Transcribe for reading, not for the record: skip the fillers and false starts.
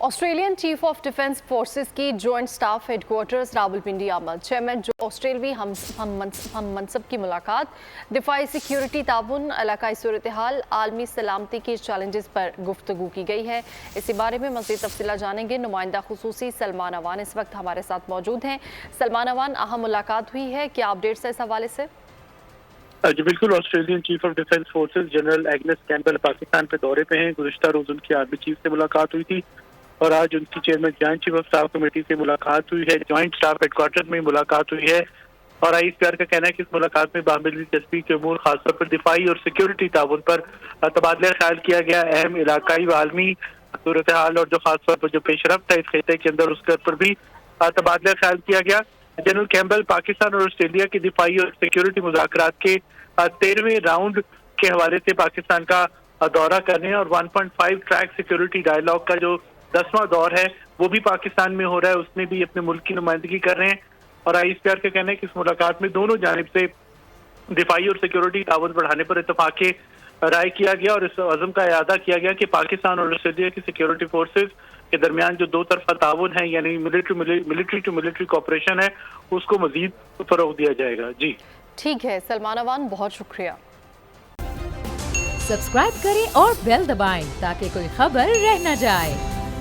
Australian chief of defence forces की joint staff headquarters Rawalpindi आमद। Chairman जो ऑस्ट्रेलवी हम मनसब की मुलाकात, दिफाई सिक्योरिटी ताउन, इलाकाई सूरत हाल, आलमी सलामती के चैलेंजेस पर गुफ्तगू की गई है। इसी बारे में मज़ीद तफसीलात जानेंगे। नुमाइंदा खुसूसी सलमान अवान इस वक्त हमारे साथ मौजूद हैं। सलमान अवान, अहम मुलाकात हुई है, क्या अपडेट्स है इस हवाले से? जी बिल्कुल, Australian chief of defence forces general Agnes Campbell Pakistan पे दौरे पे हैं। गुज़िश्ता रोज उनकी आर्मी चीफ से मुलाकात हुई थी और आज उनकी chairman joint chief of staff committee से मुलाकात हुई है। जॉइंट स्टाफ हेडक्वार्टर में मुलाकात हुई है और ISPR का कहना है कि इस मुलाकात में बाहमी दिलचस्पी के अमूर खासतौर पर दिफाई और सिक्योरिटी ताउन पर तबादला ख्याल किया गया। अहम इलाकाई व आलमी सूरत हाल और जो खासतौर पर जो पेशरफ्त है इस खिते के अंदर उसके पर भी तबादला ख्याल किया गया। जनरल कैम्पबेल पाकिस्तान और ऑस्ट्रेलिया की दिफाई और सिक्योरिटी मुज़ाकरात के 13वें राउंड के हवाले से पाकिस्तान का दौरा करने और 1.5 ट्रैक सिक्योरिटी डायलॉग का जो 10वां दौर है वो भी पाकिस्तान में हो रहा है, उसमें भी अपने मुल्क की नुमाइंदगी कर रहे हैं। और ISPR का कहना है कि इस मुलाकात में दोनों जानिब से दिफाई और सिक्योरिटी ताउन बढ़ाने पर इत्तफाक राय किया गया और इस अज़म का इरादा किया गया कि पाकिस्तान और ऑस्ट्रेलिया की सिक्योरिटी फोर्सेज के दरमियान जो दो तरफा ताउन है यानी मिलिट्री टू मिलिट्री कॉपरेशन है उसको मजीद फरोग दिया जाएगा। जी ठीक है सलमान अवान, बहुत शुक्रिया। सब्सक्राइब करें और बेल दबाएं ताकि कोई खबर रह न जाए।